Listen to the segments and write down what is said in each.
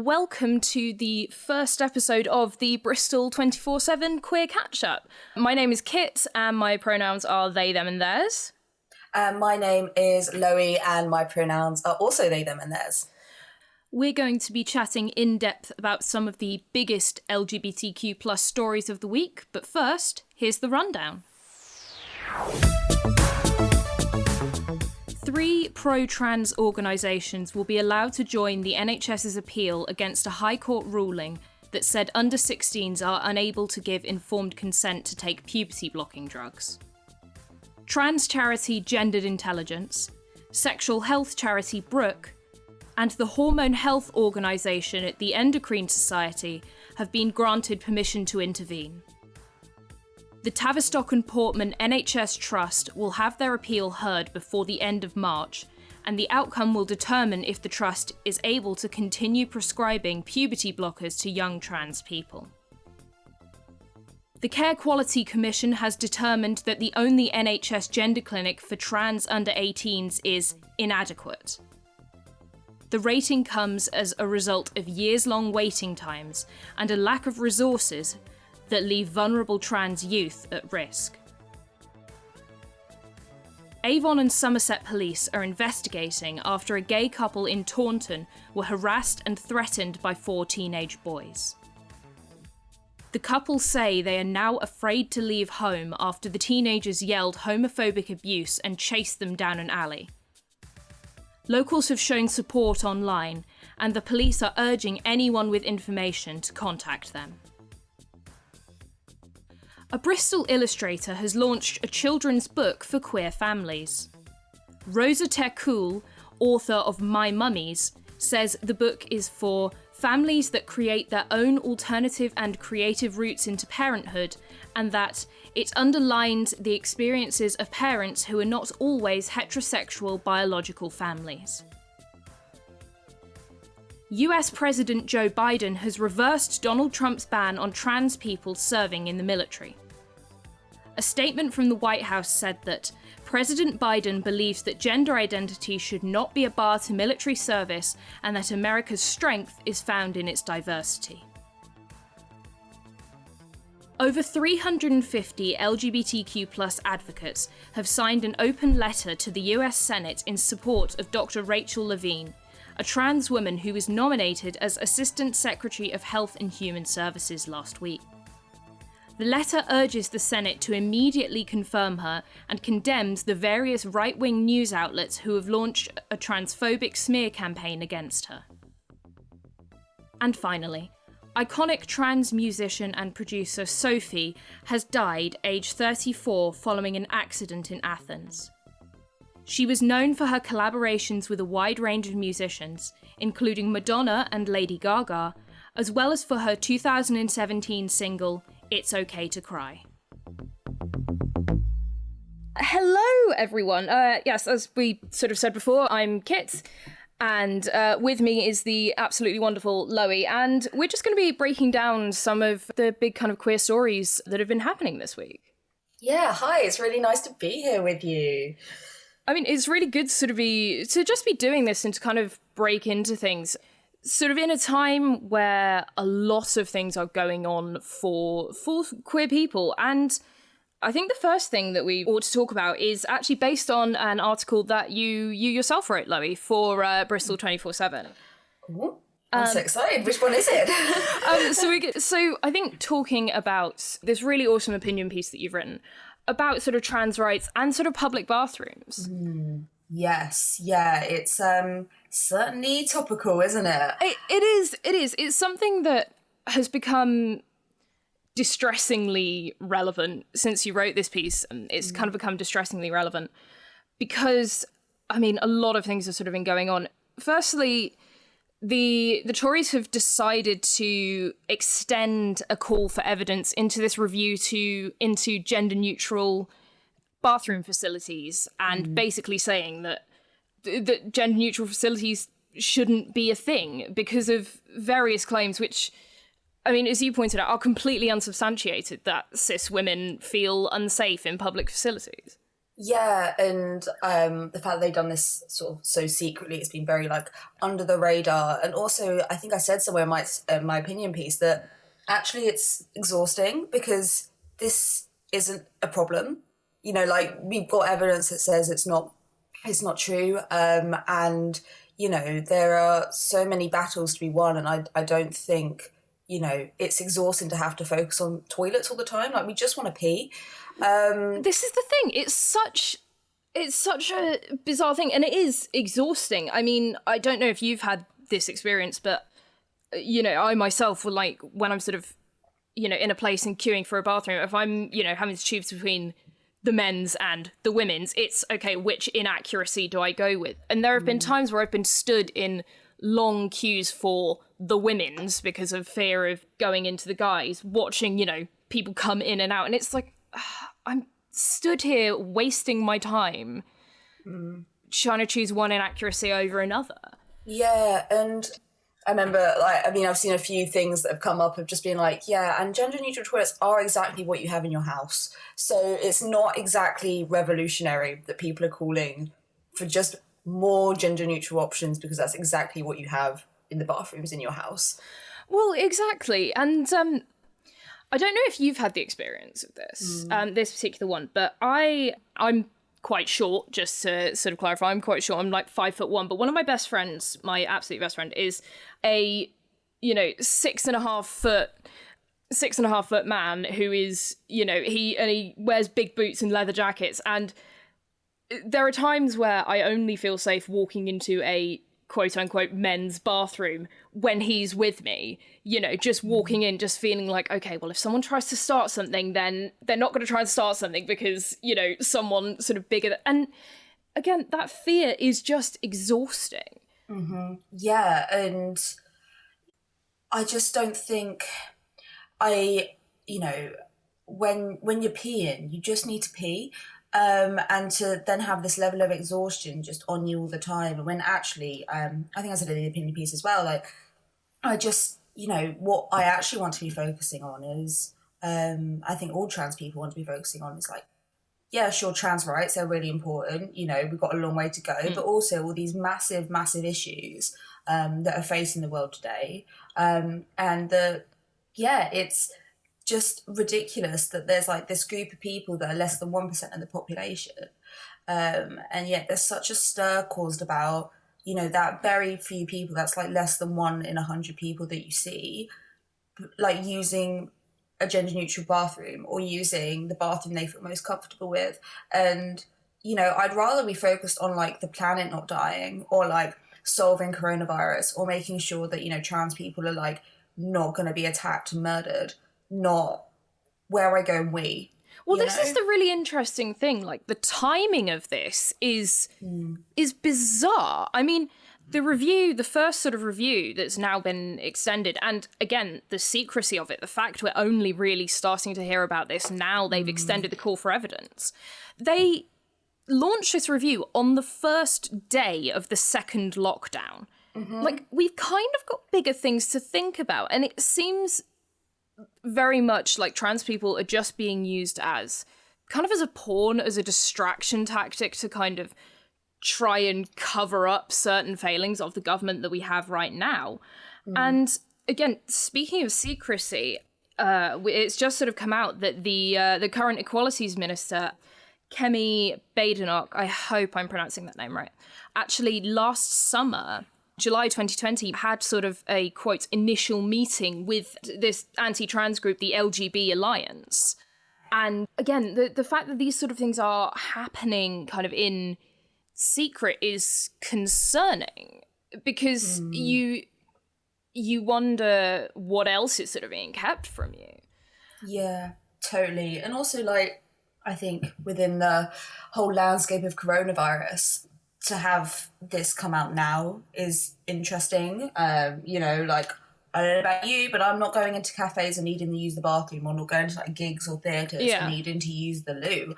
welcome to the first episode of the Bristol 24/7 Queer Catch-Up. My name is Kit, and my pronouns are they, them, and theirs. My name is Lowie, and my pronouns are also they, them, and theirs. We're going to be chatting in depth about some of the biggest LGBTQ plus stories of the week, but first, here's the rundown. 3 pro-trans organisations will be allowed to join the NHS's appeal against a High Court ruling that said under-16s are unable to give informed consent to take puberty-blocking drugs. Trans charity Gendered Intelligence, sexual health charity Brooke, and the hormone health organisation at the Endocrine Society have been granted permission to intervene. The Tavistock and Portman NHS Trust will have their appeal heard before the end of March, and the outcome will determine if the Trust is able to continue prescribing puberty blockers to young trans people. The Care Quality Commission has determined that the only NHS Gender Clinic for trans under 18s is inadequate. The rating comes as a result of years-long waiting times and a lack of resources that leave vulnerable trans youth at risk. Avon and Somerset police are investigating after a gay couple in Taunton were harassed and threatened by 4 teenage boys. The couple say they are now afraid to leave home after the teenagers yelled homophobic abuse and chased them down an alley. Locals have shown support online, and the police are urging anyone with information to contact them. A Bristol illustrator has launched a children's book for queer families. Rosa Tercool, author of My Mummies, says the book is for families that create their own alternative and creative routes into parenthood, and that it underlines the experiences of parents who are not always heterosexual biological families. US President Joe Biden has reversed Donald Trump's ban on trans people serving in the military. A statement from the White House said that President Biden believes that gender identity should not be a bar to military service and that America's strength is found in its diversity. Over 350 LGBTQ+ advocates have signed an open letter to the US Senate in support of Dr. Rachel Levine, a trans woman who was nominated as Assistant Secretary of Health and Human Services last week. The letter urges the Senate to immediately confirm her and condemns the various right-wing news outlets who have launched a transphobic smear campaign against her. And finally, iconic trans musician and producer Sophie has died aged 34 following an accident in Athens. She was known for her collaborations with a wide range of musicians, including Madonna and Lady Gaga, as well as for her 2017 single, It's Okay to Cry. Hello, everyone. Yes, as we sort of said before, I'm Kit, and with me is the absolutely wonderful Lowie, and we're just going to be breaking down some of the big kind of queer stories that have been happening this week. Yeah, hi, it's really nice to be here with you. I mean, it's really good to just be doing this and to kind of break into things. Sort of in a time where a lot of things are going on for queer people. And I think the first thing that we ought to talk about is actually based on an article that you yourself wrote, Lowie, for Bristol 24/7. Ooh, I'm so excited. Which one is it? So I think talking about this really awesome opinion piece that you've written about sort of trans rights and sort of public bathrooms. Yes, yeah, it's certainly topical, isn't it? It is. It's something that has become distressingly relevant since you wrote this piece. It's kind of become distressingly relevant because, I mean, a lot of things have sort of been going on. Firstly, the Tories have decided to extend a call for evidence into this review into gender-neutral bathroom facilities, and basically saying that gender-neutral facilities shouldn't be a thing because of various claims which, I mean, as you pointed out, are completely unsubstantiated, that cis women feel unsafe in public facilities. Yeah, and the fact that they've done this sort of so secretly, it's been very like under the radar. And also, I think I said somewhere in my opinion piece that actually it's exhausting because this isn't a problem. You know, like we've got evidence that says it's not true. And you know, there are so many battles to be won, and I don't think, you know, it's exhausting to have to focus on toilets all the time. Like we just want to pee. This is the thing. It's such a bizarre thing, and it is exhausting. I mean, I don't know if you've had this experience, but you know, I myself will, like, when I'm sort of, you know, in a place and queuing for a bathroom, if I'm, you know, having to choose between the men's and the women's, it's okay, which inaccuracy do I go with? And there have been times where I've been stood in long queues for the women's because of fear of going into the guys, watching, you know, people come in and out, and it's like, I'm stood here wasting my time trying to choose one inaccuracy over another. Yeah, and I remember, like, I mean, I've seen a few things that have come up of just being like, yeah, and gender neutral toilets are exactly what you have in your house. So it's not exactly revolutionary that people are calling for just more gender neutral options because that's exactly what you have in the bathrooms in your house. Well, exactly. And I don't know if you've had the experience of this, this particular one, but I'm quite short, just to sort of clarify. I'm quite short. I'm like 5'1", but one of my best friends, my absolute best friend, is a, you know, 6.5 foot man who is, you know, he wears big boots and leather jackets. And there are times where I only feel safe walking into a quote unquote men's bathroom when he's with me, you know, just walking in, just feeling like, okay, well, if someone tries to start something, then they're not going to try and start something because, you know, someone sort of bigger. And again, that fear is just exhausting. Yeah, and I just don't think you know, when you're peeing, you just need to pee. And to then have this level of exhaustion just on you all the time. And when actually, I think I said in the opinion piece as well, like, I just, you know, what I actually want to be focusing on is, I think all trans people want to be focusing on is like, yeah, sure, trans rights are really important. You know, we've got a long way to go, but also all these massive, massive issues that are facing the world today. And it's just ridiculous that there's like this group of people that are less than 1% of the population. And yet there's such a stir caused about, you know, that very few people, that's like less than 1 in 100 people that you see, like using a gender neutral bathroom or using the bathroom they feel most comfortable with. And, you know, I'd rather be focused on like the planet not dying or like solving coronavirus or making sure that, you know, trans people are like not going to be attacked and murdered, not where I go and we. Well, this is the really interesting thing. Like, the timing of this is bizarre. I mean, the first sort of review that's now been extended, and again, the secrecy of it, the fact we're only really starting to hear about this now, they've extended the call for evidence. They launched this review on the first day of the second lockdown. Like, we've kind of got bigger things to think about, and it seems very much like trans people are just being used as kind of as a pawn, as a distraction tactic to kind of try and cover up certain failings of the government that we have right now. And again, speaking of secrecy, it's just sort of come out that the current Equalities Minister, Kemi Badenoch, I hope I'm pronouncing that name right, actually last summer, July 2020, had sort of a, quote, initial meeting with this anti-trans group, the LGB Alliance. And again, the fact that these sort of things are happening kind of in secret is concerning because you wonder what else is sort of being kept from you. Yeah, totally. And also, like, I think within the whole landscape of coronavirus, to have this come out now is interesting. You know, like, I don't know about you, but I'm not going into cafes and needing to use the bathroom, or not going to like gigs or theatres and needing to use the loo.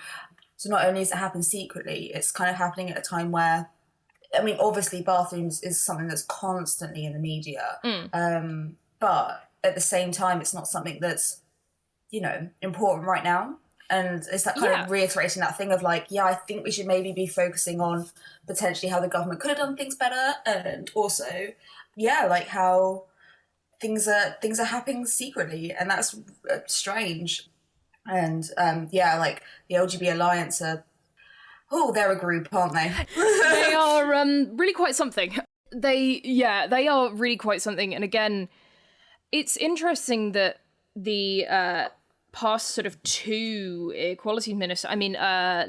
So not only does it happen secretly, it's kind of happening at a time where, I mean, obviously bathrooms is something that's constantly in the media, but at the same time, it's not something that's, you know, important right now. And it's that kind of reiterating that thing of like, yeah, I think we should maybe be focusing on potentially how the government could have done things better, and also, yeah, like how things are happening secretly, and that's strange. And yeah, like the LGBT Alliance are, they're a group, aren't they? They are really quite something. They are really quite something. And again, it's interesting that the past sort of two equality ministers, I mean,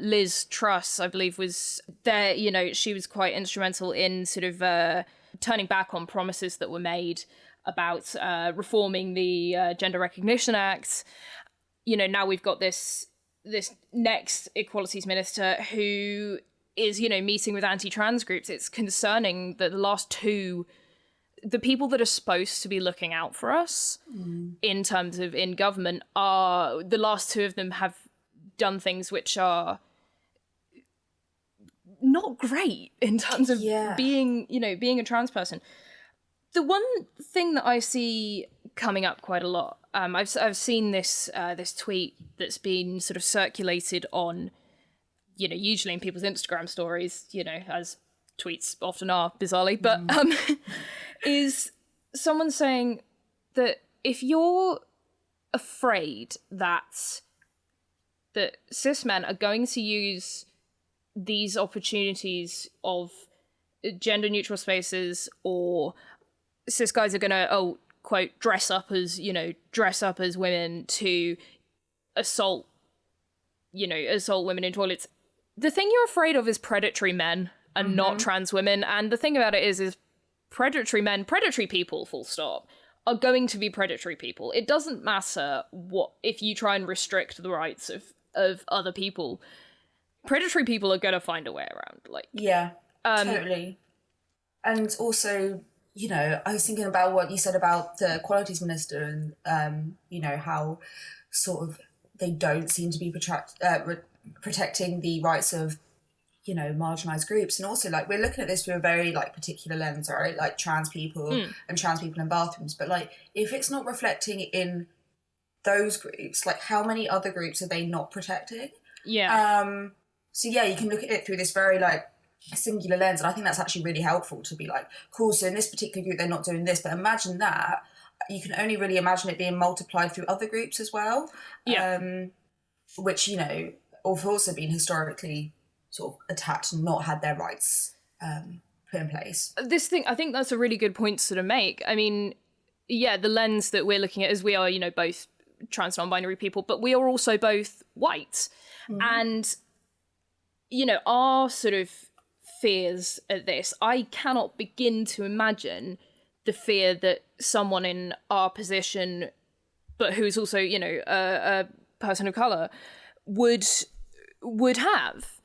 Liz Truss, I believe, was there, you know, she was quite instrumental in sort of turning back on promises that were made about reforming the Gender Recognition Act. You know, now we've got this next equalities minister who is, you know, meeting with anti-trans groups. It's concerning that the last two, the people that are supposed to be looking out for us in terms of in government, are the last two of them have done things which are not great in terms of being, you know, being a trans person. The one thing that I see coming up quite a lot, I've seen this this tweet that's been sort of circulated on, you know, usually in people's Instagram stories, you know, as tweets often are, bizarrely, but is someone saying that if you're afraid that cis men are going to use these opportunities of gender neutral spaces, or cis guys are gonna quote dress up as women to assault women in toilets, the thing you're afraid of is predatory men and not trans women. And the thing about it is predatory men, predatory people, full stop, are going to be predatory people. It doesn't matter what, if you try and restrict the rights of other people, predatory people are gonna find a way around. Like, totally. And also, you know, I was thinking about what you said about the Equalities Minister, and you know, how sort of they don't seem to be protecting the rights of, you know, marginalized groups. And also, like, we're looking at this through a very like particular lens, right? Like trans people and trans people in bathrooms. But like, if it's not reflecting in those groups, like how many other groups are they not protecting? So yeah, you can look at it through this very like singular lens, and I think that's actually really helpful to be like, cool, so in this particular group they're not doing this, but imagine that. You can only really imagine it being multiplied through other groups as well, which, you know, have also been historically sort of attacked and not had their rights put in place. This thing, I think that's a really good point to sort of make. I mean, yeah, the lens that we're looking at is we are, you know, both trans non-binary people, but we are also both white. And, you know, our sort of fears at this, I cannot begin to imagine the fear that someone in our position, but who's also, you know, a person of colour, would have.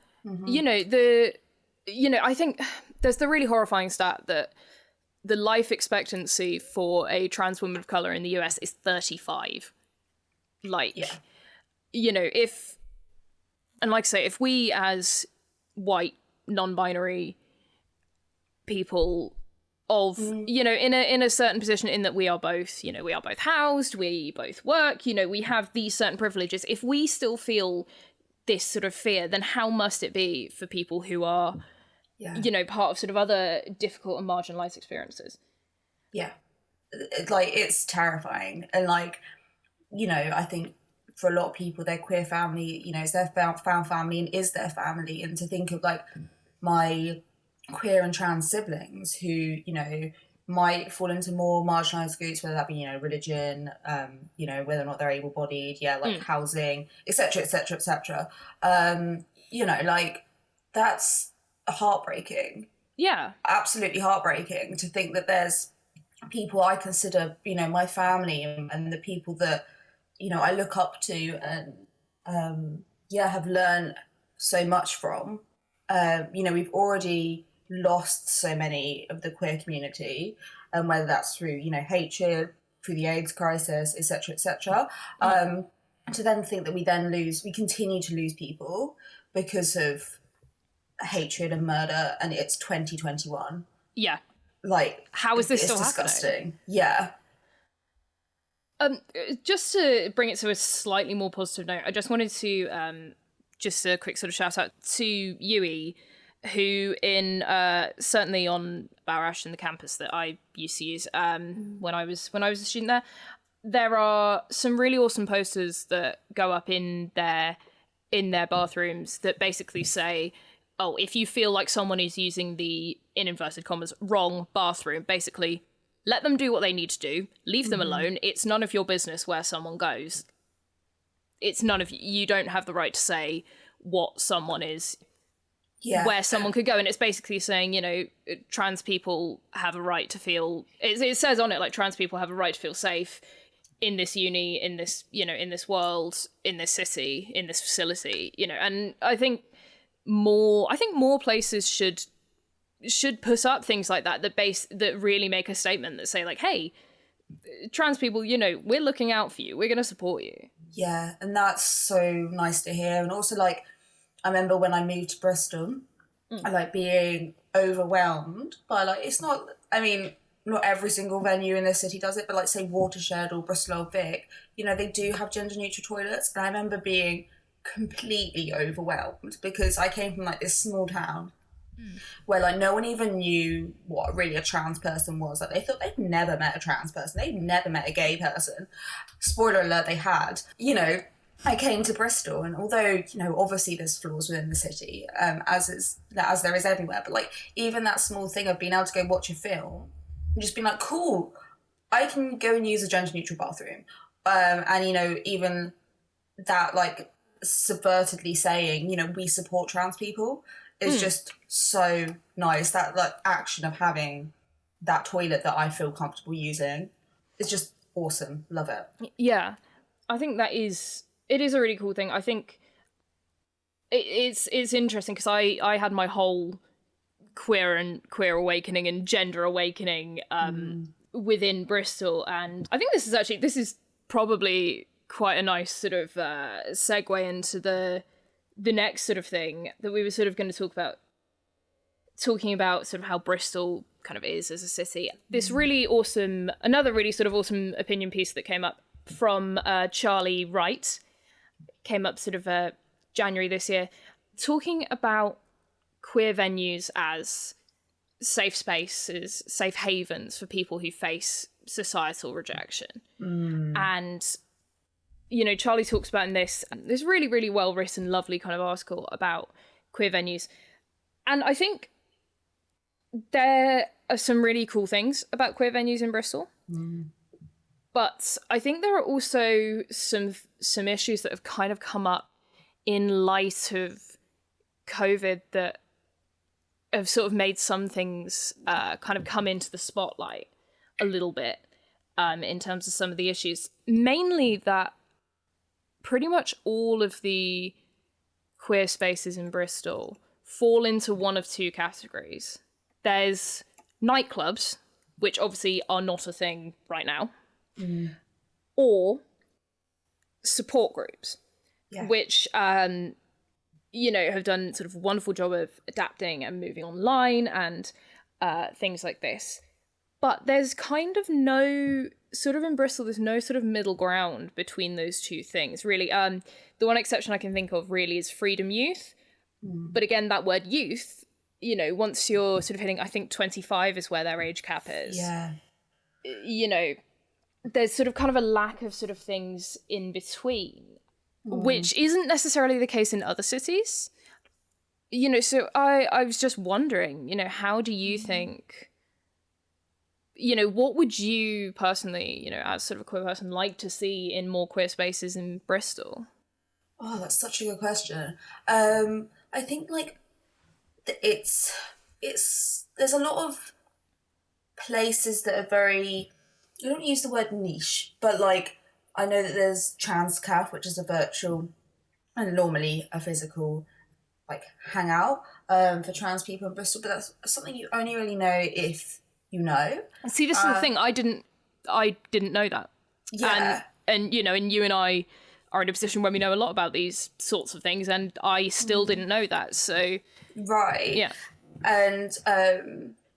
You know, I think there's the really horrifying stat that the life expectancy for a trans woman of colour in the US is 35. Like, you know, and like I say, if we as white non-binary people of, you know, in a certain position, in that we are both, you know, we are both housed, we both work, you know, we have these certain privileges, if we still feel this sort of fear, then how must it be for people who are, you know, part of sort of other difficult and marginalized experiences? Like, it's terrifying. And like, you know, I think for a lot of people, their queer family, you know, is their found family and is their family. And to think of like my queer and trans siblings who, you know, might fall into more marginalized groups, whether that be, you know, religion, you know, whether or not they're able-bodied, like housing, etc., etc., etc. You know, like, that's heartbreaking. Absolutely heartbreaking to think that there's people I consider, you know, my family and the people that, you know, I look up to and have learned so much from. You know, we've already lost so many of the queer community, and whether that's through, you know, hatred, through the AIDS crisis, etc., etc. To then think that we continue to lose people because of hatred and murder, and it's 2021. Like, how is this still disgusting. happening? Just to bring it to a slightly more positive note, I just wanted to just a quick sort of shout out to Yui, who in certainly on Barash and the campus that I used to use when I was a student there are some really awesome posters that go up in their bathrooms that basically say, oh, if you feel like someone is using the, in inverted commas, wrong bathroom, basically let them do what they need to do, leave them alone. It's none of your business where someone goes. It's none of you don't have the right to say what someone is, where someone could go. And it's basically saying, you know, trans people have a right to feel, it says on it, like, trans people have a right to feel safe in this uni, in this, you know, in this world, in this city, in this facility, you know. And I think more places should put up things like that that really make a statement that say, like, hey, trans people, you know, we're looking out for you, we're going to support you. Yeah, and that's so nice to hear. And also, like, I remember when I moved to Bristol, I like being overwhelmed by, like, it's not, I mean, not every single venue in the city does it, but like, say, Watershed or Bristol Old Vic, you know, they do have gender neutral toilets. And I remember being completely overwhelmed because I came from like this small town where like no one even knew what really a trans person was. Like, they thought they'd never met a trans person, they'd never met a gay person. Spoiler alert, they had. You know, I came to Bristol, and although, you know, obviously there's flaws within the city, as there is everywhere, but like, even that small thing of being able to go watch a film and just being like, cool, I can go and use a gender neutral bathroom, and, you know, even that, like, subvertedly saying, you know, we support trans people is just so nice. That, like, action of having that toilet that I feel comfortable using is just awesome. Love it. Yeah, I think it is a really cool thing. I think it's interesting because I had my whole queer awakening and gender awakening within Bristol, and I think this is probably quite a nice sort of segue into the next sort of thing that we were sort of going to talking about sort of how Bristol kind of is as a city. This another really sort of awesome opinion piece that came up from Charlie Wright, came up sort of January this year, talking about queer venues as safe spaces, safe havens for people who face societal rejection. And, you know, Charlie talks about in this really, really well written, lovely kind of article about queer venues. And I think there are some really cool things about queer venues in Bristol. But I think there are also some issues that have kind of come up in light of COVID that have sort of made some things kind of come into the spotlight a little bit in terms of some of the issues. Mainly that pretty much all of the queer spaces in Bristol fall into one of two categories. There's nightclubs, which obviously are not a thing right now, or support groups, which you know, have done sort of a wonderful job of adapting and moving online and things like this. But there's kind of no sort of, in Bristol, there's no sort of middle ground between those two things, really. The one exception I can think of really is Freedom Youth. But again, that word youth, you know, once you're sort of hitting, I think 25 is where their age cap is. Yeah. You know, there's sort of kind of a lack of sort of things in between, which isn't necessarily the case in other cities. You know, so I was just wondering, you know, how do you think, you know, what would you personally, you know, as sort of a queer person, like to see in more queer spaces in Bristol? Oh, that's such a good question. I think, like, there's a lot of places that are very, I don't use the word niche, but like, I know that there's TransCaf, which is a virtual and normally a physical, like, hangout for trans people in Bristol, but that's something you only really know if you know. See, this is the thing, I didn't know that. Yeah. And you know, and you and I are in a position where we know a lot about these sorts of things, and I still didn't know that, so... Right. Yeah. And,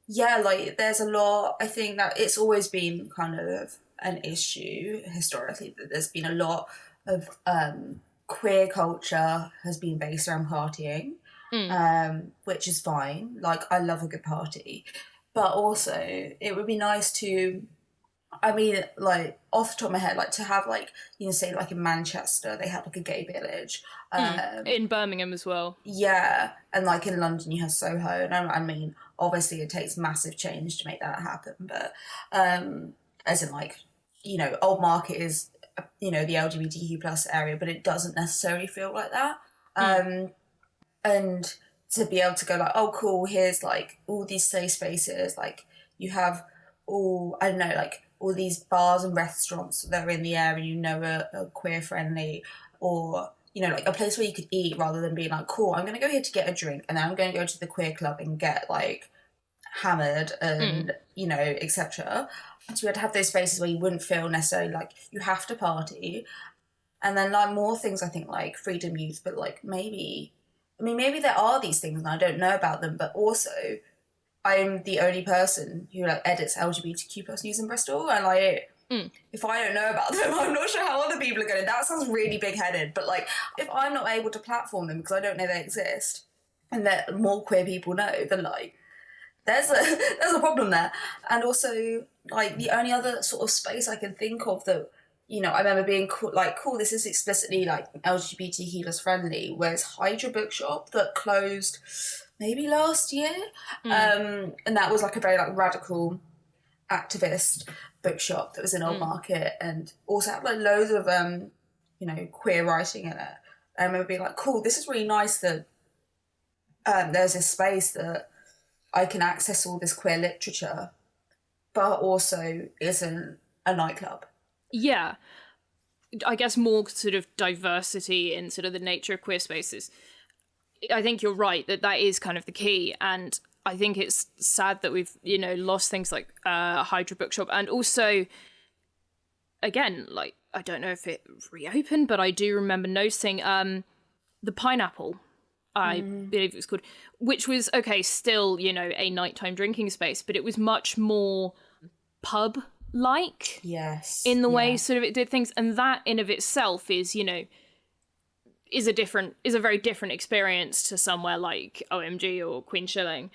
yeah, like, there's a lot, I think that it's always been kind of an issue historically, that there's been a lot of queer culture has been based around partying, which is fine. Like, I love a good party. But also, it would be nice to, I mean, like, off the top of my head, like, to have, like, you know, say, like, in Manchester, they have, like, a gay village. In Birmingham as well. Yeah, and, like, in London, you have Soho. And I mean, obviously, it takes massive change to make that happen. But, as in, like, you know, Old Market is, you know, the LGBTQ plus area, but it doesn't necessarily feel like that. And to be able to go, like, oh, cool, here's, like, all these safe spaces, like, you have all, I don't know, like, all these bars and restaurants that are in the area, you know, are queer friendly, or, you know, like, a place where you could eat rather than being like, cool, I'm going to go here to get a drink, and then I'm going to go to the queer club and get, like, hammered and, you know, etc. To be able to have those spaces where you wouldn't feel necessarily like you have to party. And then, like, more things, I think, like Freedom Youth, but, like, maybe there are these things and I don't know about them, but also I'm the only person who, like, edits LGBTQ plus news in Bristol, and, like, if I don't know about them, I'm not sure how other people are going to. That sounds really big-headed, but, like, if I'm not able to platform them because I don't know they exist, and that more queer people know, then, like, there's a problem there. And also, like, the only other sort of space I can think of that, you know, I remember being cool, this is explicitly, like, LGBTQ plus friendly, was Hydra Bookshop that closed maybe last year. And that was, like, a very, like, radical activist bookshop that was in Old Market, and also had, like, loads of you know, queer writing in it. I remember being like, cool, this is really nice that there's this space that I can access all this queer literature, but also isn't a nightclub. Yeah. I guess more sort of diversity in sort of the nature of queer spaces. I think you're right that is kind of the key, and I think it's sad that we've, you know, lost things like Hydra Bookshop, and also, again, like, I don't know if it reopened, but I do remember noticing the Pineapple, I believe it was called, which was, okay, still, you know, a nighttime drinking space, but it was much more pub-like. Yes. In the way sort of it did things, and that in of itself is, you know, is a very different experience to somewhere like OMG or Queen Shilling.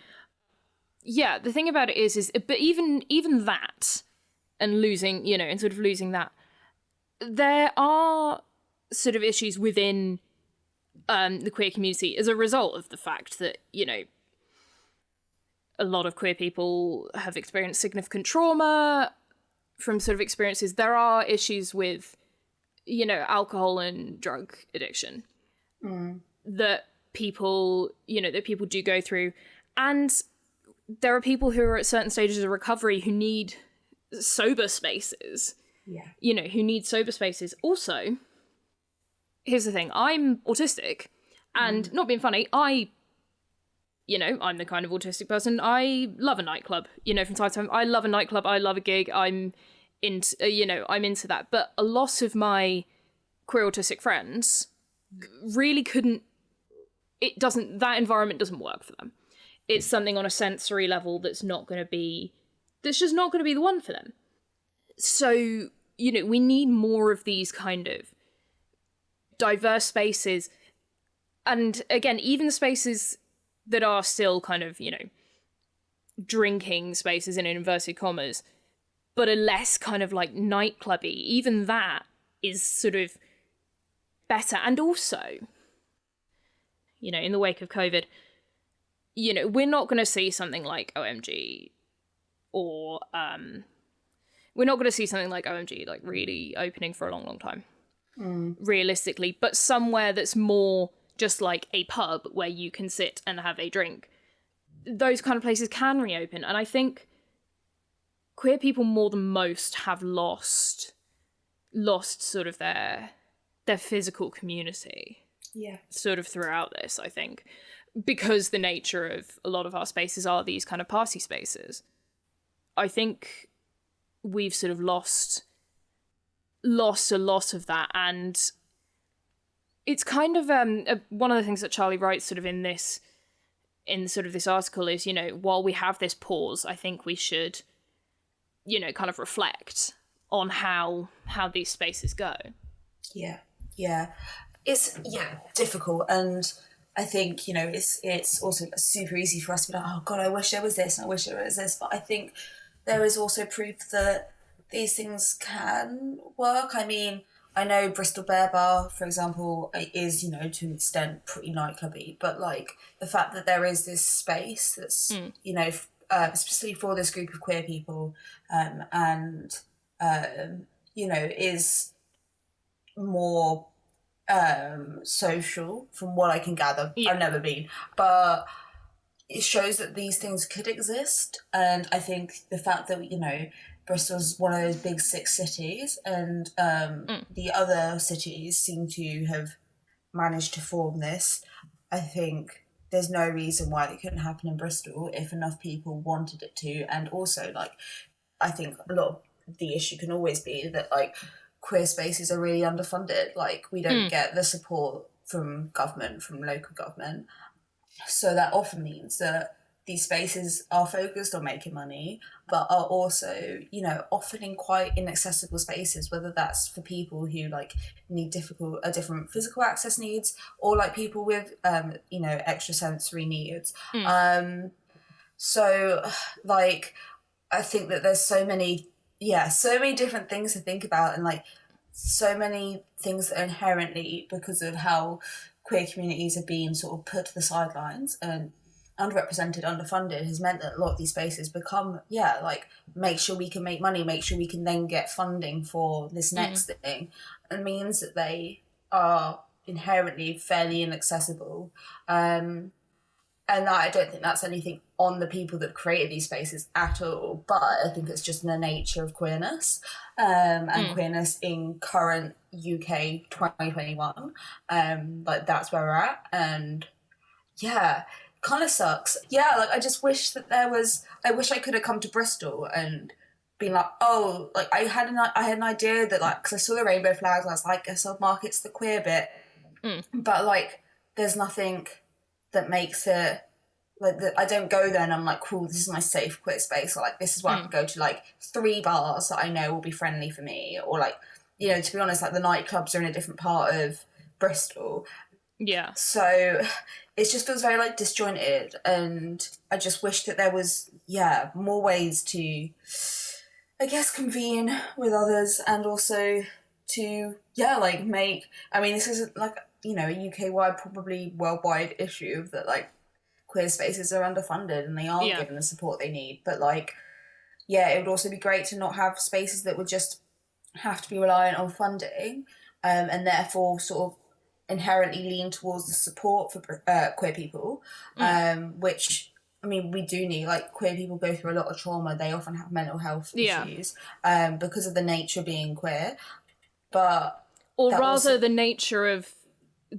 Yeah, the thing about it is but even that, and losing, you know, and sort of losing that, there are sort of issues within the queer community as a result of the fact that, you know, a lot of queer people have experienced significant trauma from sort of experiences. There are issues with, you know, alcohol and drug addiction that people do go through. And there are people who are at certain stages of recovery who need sober spaces. Yeah. You know, who need sober spaces. Also, here's the thing, I'm autistic, and not being funny, I'm the kind of autistic person, I love a nightclub, you know, from time to time. I love a nightclub, I love a gig, I'm into that. But a lot of my queer autistic friends really that environment doesn't work for them. It's something on a sensory level that's just not going to be the one for them. So, you know, we need more of these kind of diverse spaces. And again, even the spaces that are still kind of, you know, drinking spaces in inverted commas, but are less kind of like nightclubby, even that is sort of better. And also, you know, in the wake of COVID, you know, we're not going to see something like OMG or we're not going to see something like OMG like really opening for a long, long time, realistically. But somewhere that's more just like a pub where you can sit and have a drink, those kind of places can reopen. And I think queer people more than most have lost sort of their physical community. Yeah. Sort of throughout this, I think, because the nature of a lot of our spaces are these kind of party spaces. I think we've sort of lost a lot of that, and it's kind of one of the things that Charlie writes sort of in this article is, you know, while we have this pause, I think we should, you know, kind of reflect on how these spaces go. Yeah, it's difficult, and I think, you know, it's also super easy for us to be like, oh God, I wish there was this, and I wish there was this. But I think there is also proof that these things can work. I mean, I know Bristol Bear Bar, for example, is, you know, to an extent pretty nightclubby, but like the fact that there is this space that's, you know, especially for this group of queer people, and you know, is more social from what I can gather. I've never been, but it shows that these things could exist. And I think the fact that, you know, Bristol's one of those big 6 cities, and the other cities seem to have managed to form this, I think there's no reason why it couldn't happen in Bristol if enough people wanted it to. And also, like, I think a lot of the issue can always be that, like, queer spaces are really underfunded. Like, we don't get the support from government, from local government. So that often means that these spaces are focused on making money, but are also, you know, often in quite inaccessible spaces, whether that's for people who, like, need different physical access needs, or like people with, you know, extrasensory needs. So, like, I think that there's so many different things to think about, and like so many things that are inherently, because of how queer communities have been sort of put to the sidelines and underrepresented, underfunded, has meant that a lot of these spaces become, like, make sure we can make money, make sure we can then get funding for this next thing. It means that they are inherently fairly inaccessible. And I don't think that's anything on the people that created these spaces at all, but I think it's just in the nature of queerness, and queerness in current UK 2021. Like, that's where we're at, and kind of sucks. Like, I just wish that I wish I could have come to Bristol and been like, oh, like, I had an idea that, like, because I saw the rainbow flags, I was like, I guess I'll market's the queer bit, but like, there's nothing that makes it like that. I don't go there and I'm like, cool, this is my safe queer space, or like, this is where I can go to like 3 bars that I know will be friendly for me, or like, you know, to be honest, like, the nightclubs are in a different part of Bristol. So it just feels very, like, disjointed, and I just wish that there was more ways to, I guess, convene with others, and also to like make, I mean, this is like, you know, a UK-wide, probably worldwide issue of that, like, queer spaces are underfunded and they aren't given the support they need. But like, it would also be great to not have spaces that would just have to be reliant on funding, and therefore sort of inherently lean towards the support for queer people, which, I mean, we do need. Like, queer people go through a lot of trauma. They often have mental health issues because of the nature of being queer. But or rather the nature of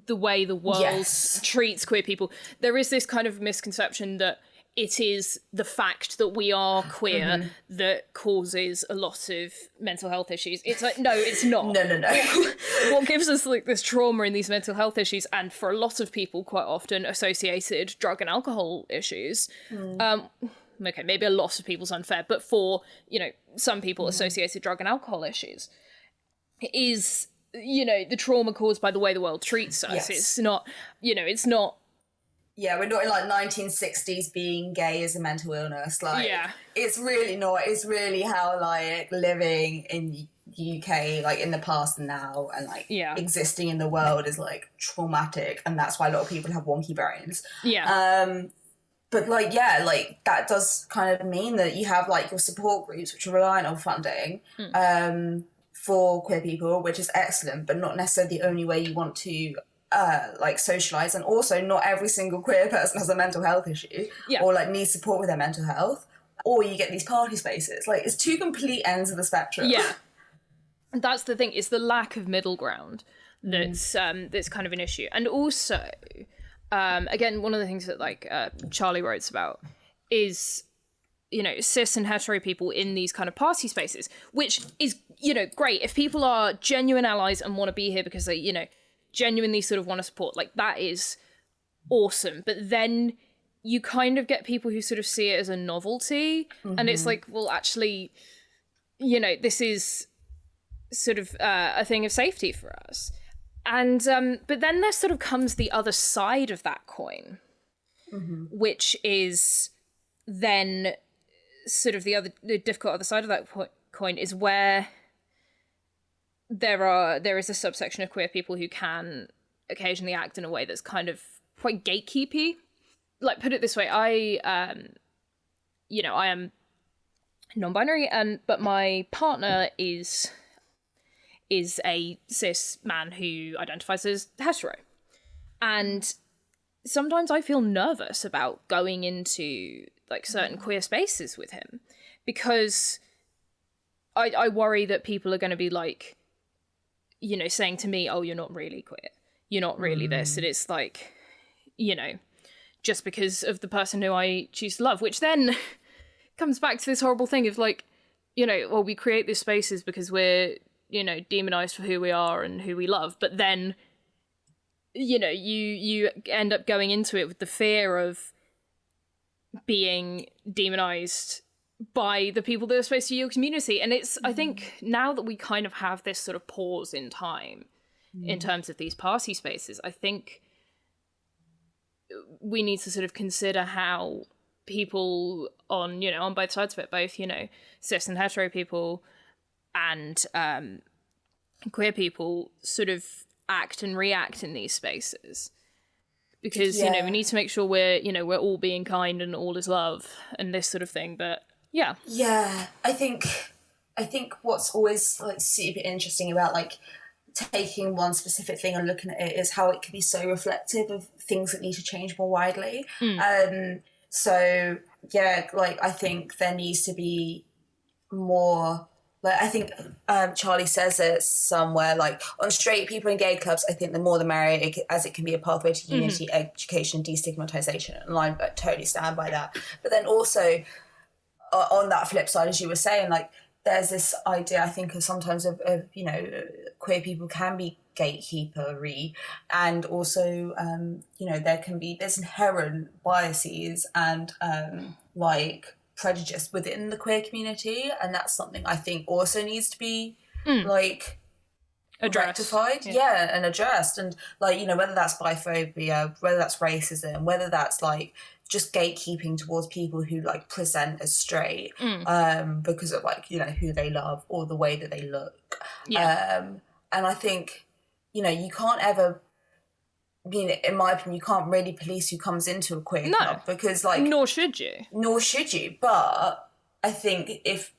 the way the world treats queer people. There is this kind of misconception that it is the fact that we are queer that causes a lot of mental health issues. It's like, no, it's not. No. What gives us, like, this trauma in these mental health issues, and for a lot of people quite often associated drug and alcohol issues, okay, maybe a lot of people's unfair, but for, you know, some people associated drug and alcohol issues, is, you know, the trauma caused by the way the world treats us. It's not, you know, it's not. We're not in, like, 1960s being gay is a mental illness. Like, it's really not. It's really how, like, living in the UK, like, in the past and now, and like existing in the world is, like, traumatic, and that's why a lot of people have wonky brains. But like, like, that does kind of mean that you have, like, your support groups which are reliant on funding for queer people, which is excellent, but not necessarily the only way you want to like, socialise. And also, not every single queer person has a mental health issue or, like, needs support with their mental health. Or you get these party spaces. Like, it's 2 complete ends of the spectrum. And that's the thing, it's the lack of middle ground that's kind of an issue. And also, again, one of the things that, like, Charlie writes about is, you know, cis and hetero people in these kind of party spaces, which is, you know, great. If people are genuine allies and want to be here because they, you know, genuinely sort of want to support, like, that is awesome. But then you kind of get people who sort of see it as a novelty, and it's like, well, actually, you know, this is sort of a thing of safety for us. And but then there sort of comes the other side of that coin, which is then sort of the difficult other side of that coin is where there is a subsection of queer people who can occasionally act in a way that's kind of quite gatekeepy. Like, put it this way, I am non-binary, but my partner is a cis man who identifies as hetero. And sometimes I feel nervous about going into like certain queer spaces with him, because I worry that people are going to be like, saying to me, oh, you're not really queer. You're not really this. And it's like, just because of the person who I choose to love, which then comes back to this horrible thing of like, well, we create these spaces because we're, demonized for who we are and who we love. But then, you end up going into it with the fear of being demonized by the people that are supposed to be your community. And it's, I think now that we kind of have this sort of pause in time in terms of these party spaces, I think we need to sort of consider how people on both sides of it, both, cis and hetero people and queer people sort of act and react in these spaces. Because, we need to make sure we're all being kind and all is love and this sort of thing. But yeah. Yeah, I think what's always like super interesting about like taking one specific thing and looking at it is how it can be so reflective of things that need to change more widely. So yeah, like I think there needs to be more. Like I think Charlie says it somewhere, like on straight people in gay clubs, I think the more the merrier, as it can be a pathway to unity, education, destigmatization, and I totally stand by that. But then also on that flip side, as you were saying, like there's this idea I think of sometimes of queer people can be gatekeepery, and also there's inherent biases and like prejudice within the queer community, and that's something I think also needs to be like rectified, and addressed, and like whether that's biphobia, whether that's racism, whether that's like just gatekeeping towards people who like present as straight because of like who they love or the way that they look, and I think you can't ever, in my opinion, you can't really police who comes into a queer club, because like nor should you, but I think if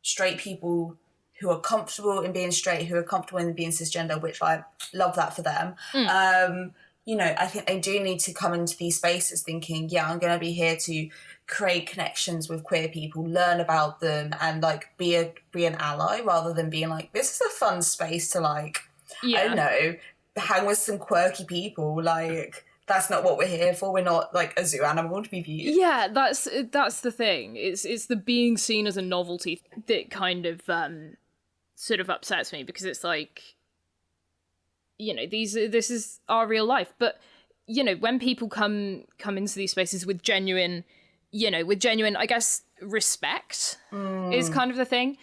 straight people who are comfortable in being straight, who are comfortable in being cisgender, which I love that for them, I think they do need to come into these spaces thinking, I'm going to be here to create connections with queer people, learn about them, and like be an ally, rather than being like, this is a fun space to like, I don't know, hang with some quirky people. Like that's not what we're here for. We're not like a zoo animal to be viewed. Yeah, that's the thing. It's the being seen as a novelty that kind of sort of upsets me, because it's like, this is our real life. But when people come into these spaces with genuine, I guess, respect is kind of the thing.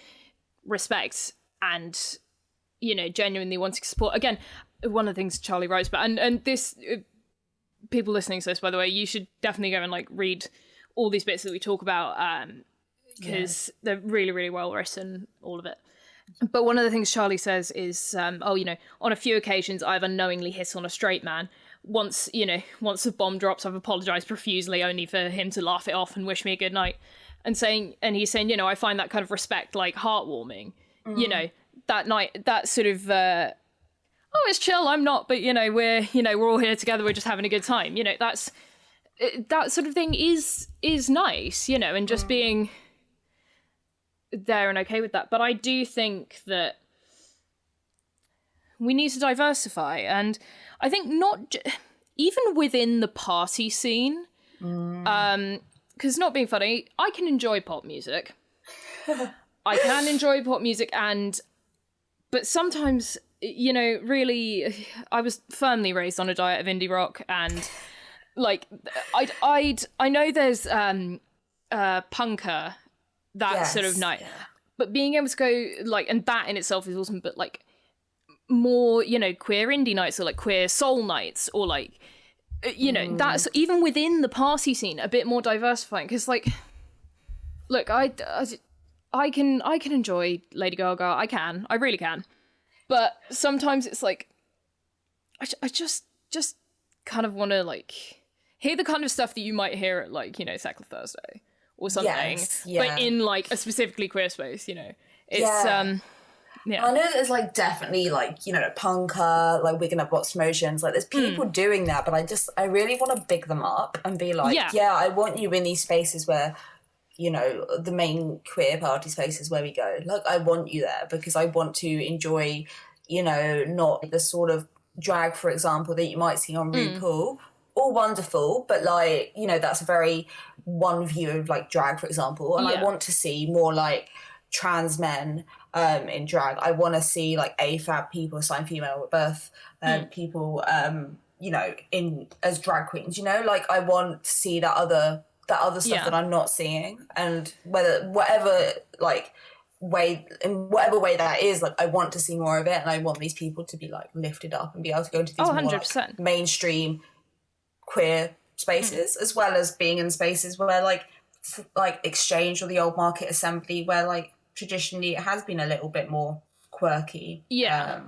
Respect and genuinely wanting to support. Again, one of the things Charlie writes about, and this, people listening to this, by the way, you should definitely go and like read all these bits that we talk about, because they're really, really well written, all of it. But one of the things Charlie says is, on a few occasions I've unknowingly hit on a straight man. Once the bomb drops, I've apologized profusely, only for him to laugh it off and wish me a good night. And he's saying, I find that kind of respect like heartwarming. That night, that sort of, it's chill, I'm not, but we're all here together, we're just having a good time. That sort of thing is nice, and just being there and okay with that. But I do think that we need to diversify, and I think even within the party scene, because not being funny, I can enjoy pop music. I can enjoy pop music, but sometimes, really, I was firmly raised on a diet of indie rock, and like I know there's punker, that sort of night. but being able to go, like, and that in itself is awesome, but, like, more, you know, queer indie nights, or, like, queer soul nights, or, like, you know, that's, even within the party scene, a bit more diversifying, because, like, look, I can enjoy Lady Gaga, I really can, but sometimes it's, like, I just kind of want to, like, hear the kind of stuff that you might hear at, like, you know, Sackler Thursday or something, but in, like, a specifically queer space, you know. It's, yeah. I know there's, like, definitely, like, you know, punker, like, Wigan Up Box Motions, like, there's people doing that, but I really want to big them up and be like, yeah, I want you in these spaces where, you know, the main queer party spaces where we go. Like, I want you there because I want to enjoy, you know, not the sort of drag, for example, that you might see on RuPaul. All wonderful, but, like, you know, that's a very one view of, like, drag, for example. And I want to see more, like, trans men in drag. I want to see, like, AFAB people, assigned female at birth, people, you know, in as drag queens. You know, like, I want to see that other stuff that I'm not seeing, and whatever way that is, like, I want to see more of it, and I want these people to be, like, lifted up and be able to go into these more, like, mainstream queer spaces, as well as being in spaces where, like Exchange or the Old Market Assembly, where, like, traditionally it has been a little bit more quirky. I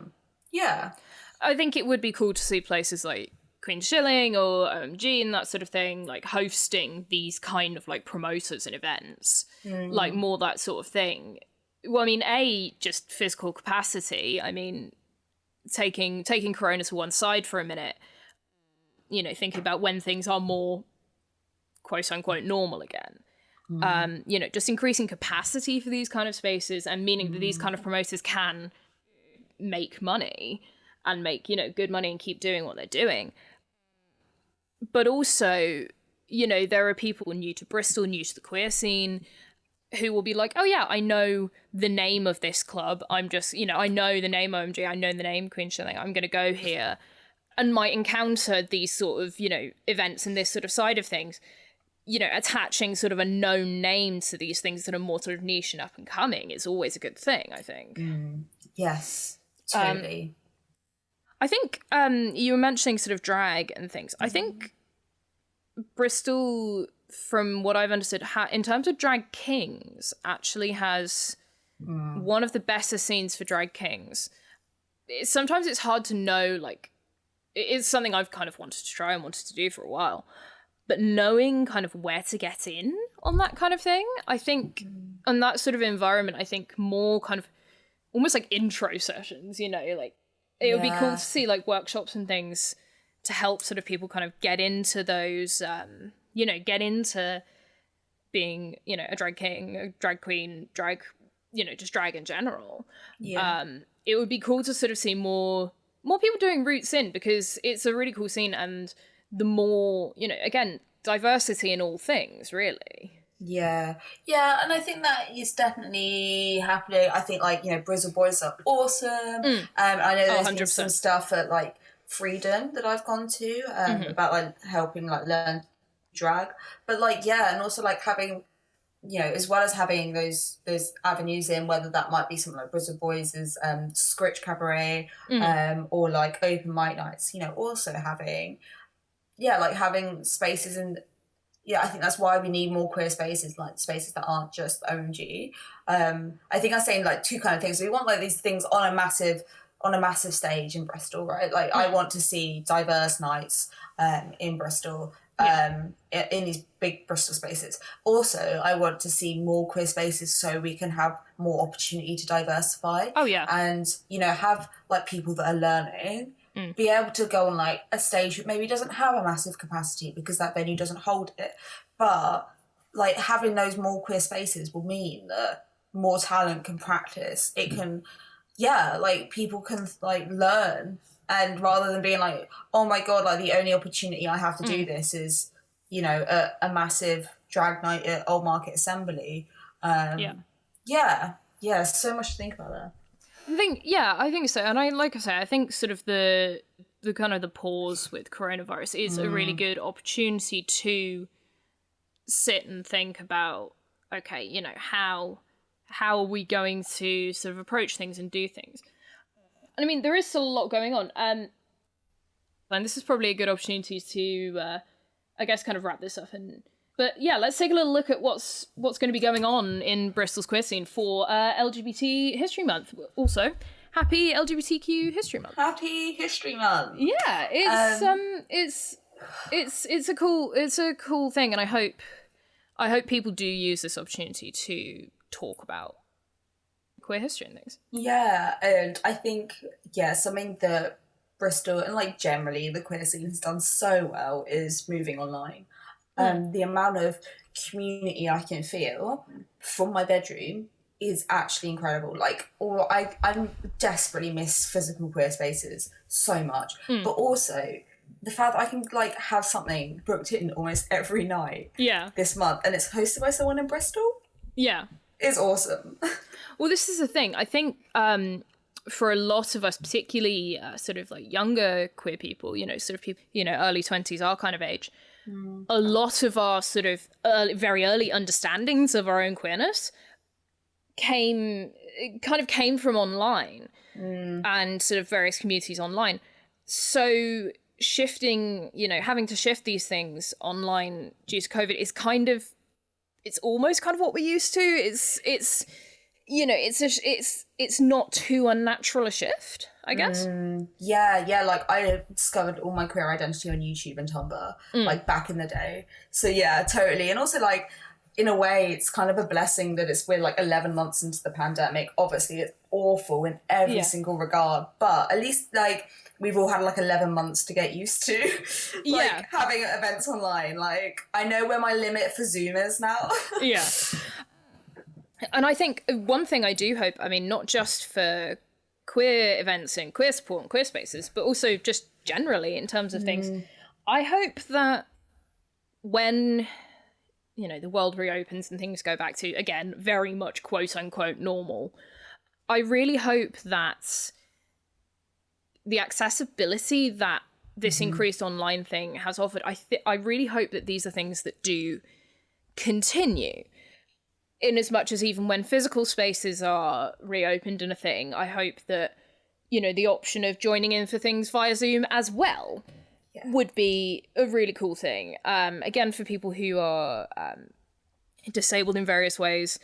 think it would be cool to see places like Queen Shilling or OMG and that sort of thing, like, hosting these kind of, like, promoters and events, like, more that sort of thing. Well, I mean, just physical capacity. I mean, taking Corona to one side for a minute, you know, thinking about when things are more quote unquote normal again. You know, just increasing capacity for these kind of spaces, and meaning that these kind of promoters can make money and make, you know, good money and keep doing what they're doing. But also, you know, there are people new to Bristol, new to the queer scene, who will be like, oh yeah, I know the name of this club. I'm just, you know, I know the name OMG, I know the name Queen Shilling, I'm going to go here. And might encounter these sort of, you know, events and this sort of side of things, you know, attaching sort of a known name to these things that are more sort of niche and up and coming is always a good thing, I think. Yes, totally. I think you were mentioning sort of drag and things. I think Bristol, from what I've understood, in terms of drag kings, actually has one of the better scenes for drag kings. Sometimes it's hard to know, like, it's something I've kind of wanted to try and wanted to do for a while. But knowing kind of where to get in on that kind of thing, I think, on that sort of environment, I think more kind of almost like intro sessions, you know, like, it would be cool to see, like, workshops and things to help sort of people kind of get into those, you know, get into being, you know, a drag king, a drag queen, drag, you know, just drag in general. It would be cool to sort of see more people doing roots in, because it's a really cool scene, and the more, you know, again, diversity in all things, really. Yeah, and I think that is definitely happening. I think, like, you know, Bristol Boys are awesome. I know there's been some stuff at, like, Freedom that I've gone to about, like, helping, like, learn drag. But, like, and also, like, having, you know, as well as having those avenues in, whether that might be something like Bristol Boys' Scritch Cabaret, or, like, open mic nights, you know, also having, like, having spaces. And I think that's why we need more queer spaces, like spaces that aren't just OMG. I think I'm saying, like, two kind of things. We want, like, these things on a massive stage in Bristol, right? Like, I want to see diverse nights in Bristol, in these big Bristol spaces. Also, I want to see more queer spaces so we can have more opportunity to diversify. And, you know, have, like, people that are learning be able to go on, like, a stage that maybe doesn't have a massive capacity because that venue doesn't hold it. But, like, having those more queer spaces will mean that more talent can practice. It can, like, people can, like, learn. And rather than being like, oh my God, like, the only opportunity I have to do this is, you know, a massive drag night at Old Market Assembly. So much to think about there. I think so. And I think sort of the kind of the pause with coronavirus is a really good opportunity to sit and think about, okay, you know, how how are we going to sort of approach things and do things? And I mean, there is still a lot going on. And this is probably a good opportunity to, I guess, kind of wrap this up. But yeah, let's take a little look at what's going to be going on in Bristol's queer scene for LGBT History Month. Also, happy LGBTQ History Month. Happy History Month. Yeah, it's a cool thing, and I hope people do use this opportunity to talk about queer history and things. Yeah, and I think something that Bristol and like generally the queer scene has done so well is moving online. The amount of community I can feel from my bedroom is actually incredible. Like, I desperately miss physical queer spaces so much, but also the fact that I can like have something booked in almost every night this month, and it's hosted by someone in Bristol, is awesome. Well, this is the thing. I think for a lot of us, particularly sort of like younger queer people, sort of people, early 20s, our kind of age, a lot of our sort of very early understandings of our own queerness came from online and sort of various communities online. So shifting, having to shift these things online due to COVID is it's almost kind of what we're used to. It's not too unnatural a shift, I guess. Like I discovered all my queer identity on YouTube and Tumblr, like back in the day. So yeah, totally. And also like, in a way, it's kind of a blessing that we're like 11 months into the pandemic. Obviously, it's awful in every single regard, but at least like we've all had like 11 months to get used to like having events online. Like I know where my limit for Zoom is now. Yeah. And I think one thing I do hope, I mean, not just for queer events and queer support and queer spaces, but also just generally in terms of things, I hope that when, the world reopens and things go back to, again, very much quote unquote normal, I really hope that the accessibility that this increased online thing has offered, I really hope that these are things that do continue. In as much as even when physical spaces are reopened and a thing, I hope that, the option of joining in for things via Zoom as well would be a really cool thing. Again, for people who are disabled in various ways,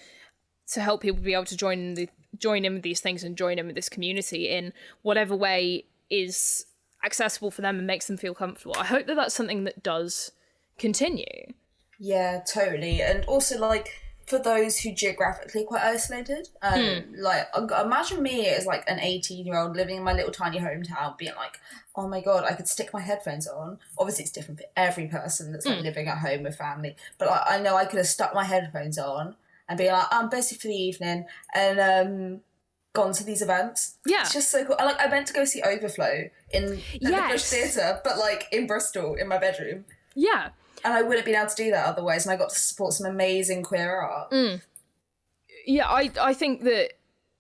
to help people be able to join in with these things and join in with this community in whatever way is accessible for them and makes them feel comfortable. I hope that that's something that does continue. Yeah, totally. And also like, for those who geographically quite isolated, like imagine me as like an 18-year-old living in my little tiny hometown being like, oh my god, I could stick my headphones on. Obviously it's different for every person that's like living at home with family, but I know I could have stuck my headphones on and be like, I'm busy for the evening, and gone to these events. It's just so cool. I went to go see Overflow in the Bush Theatre, but like in Bristol in my bedroom. And I wouldn't have been able to do that otherwise, and I got to support some amazing queer art. Yeah, I think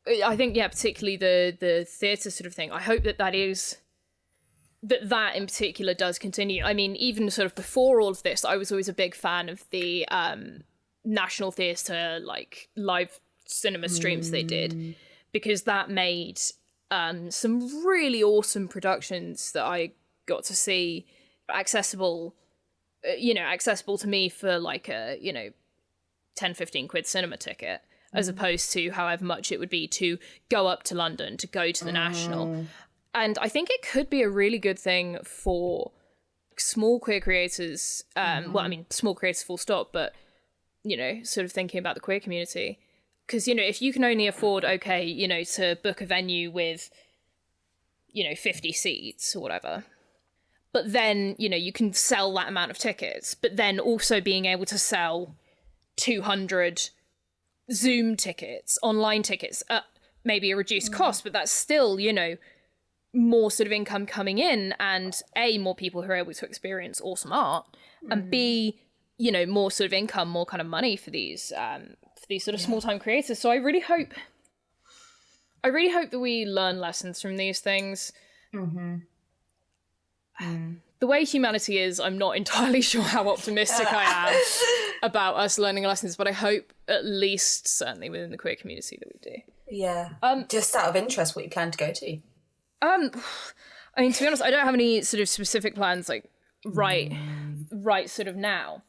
particularly the theatre sort of thing, I hope that in particular does continue. I mean, even sort of before all of this, I was always a big fan of the National Theatre, like, live cinema streams they did, because that made some really awesome productions that I got to see accessible to me for like a 10-15 quid cinema ticket, as opposed to however much it would be to go up to London, to go to the National. And I think it could be a really good thing for small queer creators, small creators full stop, but sort of thinking about the queer community, because if you can only afford to book a venue with 50 seats or whatever, but then, you can sell that amount of tickets, but then also being able to sell 200 Zoom tickets, online tickets, at maybe a reduced cost, but that's still, more sort of income coming in, and A, more people who are able to experience awesome art, and B, more sort of income, more kind of money for these sort of small-time creators. So I really hope that we learn lessons from these things. The way humanity is, I'm not entirely sure how optimistic I am. about us learning lessons, but I hope at least certainly within the queer community that we do. Yeah. Just out of interest, what you plan to go to? I mean, to be honest, I don't have any sort of specific plans, like, right sort of now.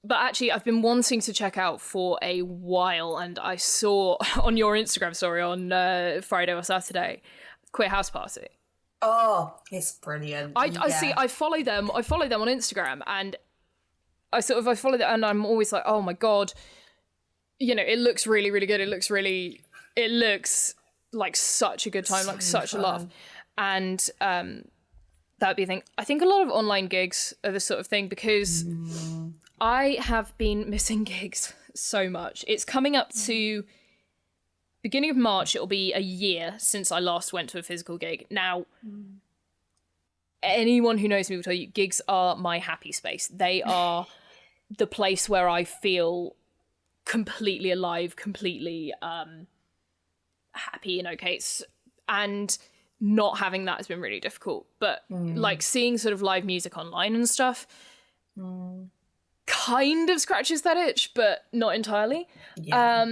But actually, I've been wanting to check out for a while, and I saw on your Instagram story on Friday or Saturday, Queer House Party. Oh, it's brilliant. I see. I follow them on Instagram, and I follow that, and I'm always like, oh my god, you know, it looks really, really good. It looks like such a good time, like such a laugh, and that'd be a thing. I think a lot of online gigs are this sort of thing because I have been missing gigs so much. It's coming up to beginning of March. It'll be a year since I last went to a physical gig. Now, anyone who knows me will tell you, gigs are my happy space. They are the place where I feel completely alive, completely happy and okay. And not having that has been really difficult. But like seeing sort of live music online and stuff kind of scratches that itch, but not entirely. Yeah.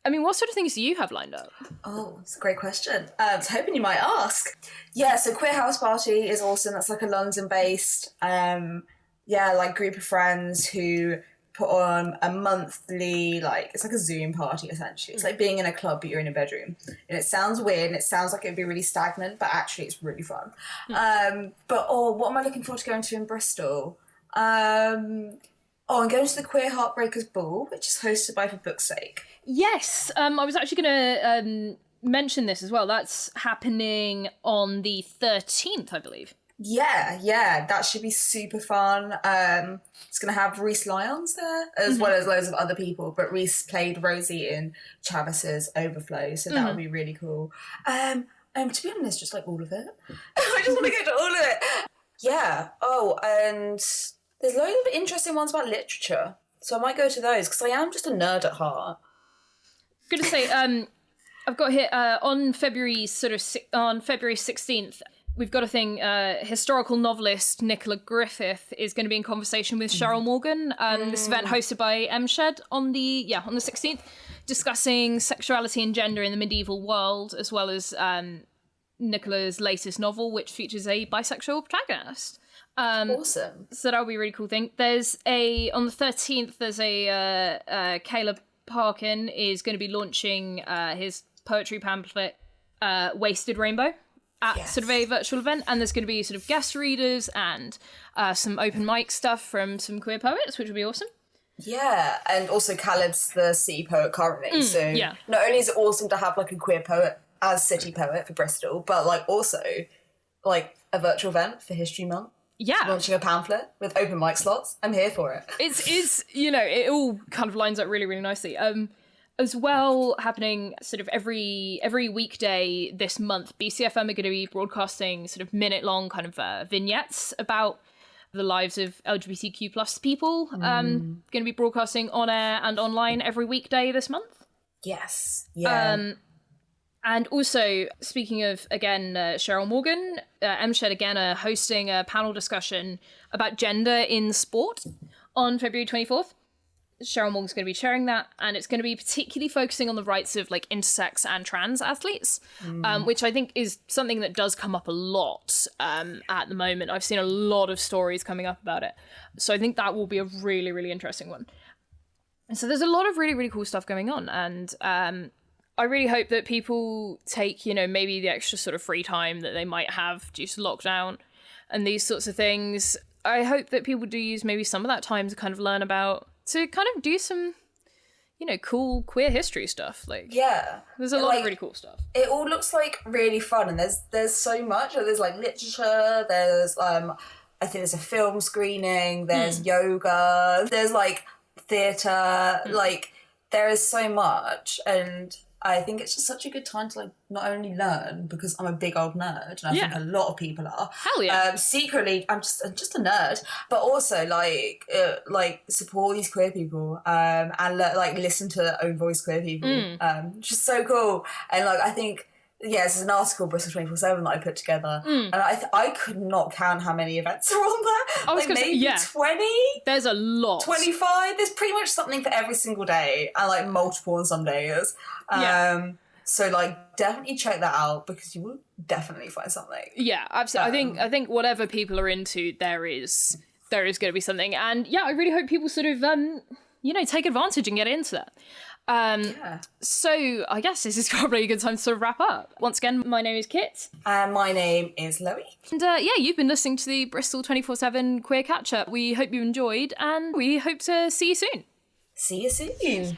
I mean, what sort of things do you have lined up? Oh, it's a great question. I was hoping you might ask. Yeah, so Queer House Party is awesome. That's like a London-based, like group of friends who put on a monthly, like, it's like a Zoom party, essentially. It's like being in a club, but you're in a bedroom. And it sounds weird, and it sounds like it'd be really stagnant, but actually it's really fun. What am I looking forward to going to in Bristol? I'm going to the Queer Heartbreakers Ball, which is hosted by For Book's Sake. Yes, I was actually going to mention this as well. That's happening on the 13th, I believe. Yeah, that should be super fun. It's going to have Reese Lyons there, as well as loads of other people, but Reese played Rosie in Chavis's Overflow, so that would be really cool. To be honest, just like all of it. I just want to go to all of it. Yeah, and there's loads of interesting ones about literature, so I might go to those, because I am just a nerd at heart. I'm going to say, I've got here, on February 16th, we've got a thing, historical novelist Nicola Griffith is going to be in conversation with Cheryl Morgan. This event hosted by Nhs on the 16th, discussing sexuality and gender in the medieval world, as well as Nicola's latest novel, which features a bisexual protagonist. Awesome. So that'll be a really cool thing. On the 13th, there's Caleb Parkin is going to be launching his poetry pamphlet, Wasted Rainbow, at sort of a virtual event, and there's going to be sort of guest readers and some open mic stuff from some queer poets, which will be awesome. Yeah, and also Caleb's the city poet currently, so not only is it awesome to have like a queer poet as city poet for Bristol, but like also like a virtual event for History Month. Yeah. Launching a pamphlet with open mic slots. I'm here for it. It's it all kind of lines up really, really nicely. As well, happening sort of every weekday this month, BCFM are going to be broadcasting sort of minute-long kind of vignettes about the lives of LGBTQ plus people. Going to be broadcasting on air and online every weekday this month. Yes. Yeah. And also, speaking of, again, Cheryl Morgan, Nhs again are hosting a panel discussion about gender in sport on February 24th. Cheryl Morgan's going to be chairing that, and it's going to be particularly focusing on the rights of like intersex and trans athletes, which I think is something that does come up a lot at the moment. I've seen a lot of stories coming up about it. So I think that will be a really, really interesting one. And so there's a lot of really, really cool stuff going on, and I really hope that people take, maybe the extra sort of free time that they might have due to lockdown and these sorts of things. I hope that people do use maybe some of that time to kind of learn about, to kind of do some, cool queer history stuff. Like, yeah, there's a lot of really cool stuff. It all looks like really fun, and there's so much. There's like literature. There's I think there's a film screening. There's yoga. There's like theatre. Like there is so much, and I think it's just such a good time to like not only learn, because I'm a big old nerd, and I think a lot of people are. Hell yeah. Secretly, I'm just a nerd, but also like support these queer people, and like listen to their own voice queer people. Just so cool. And like I think Yeah, it's an article, Bristol24 that I put together, and I could not count how many events are on there. I was gonna maybe say, yeah. 20? There's a lot. 25? There's pretty much something for every single day, and like multiple on some days. So like definitely check that out because you will definitely find something. Yeah, absolutely. I think whatever people are into, there is going to be something, and yeah, I really hope people sort of take advantage and get into that. So I guess this is probably a good time to sort of wrap up. Once again, my name is Kit. And my name is Lowie. And you've been listening to the Bristol 24/7 Queer Catch-Up. We hope you enjoyed, and we hope to see you soon. See you soon.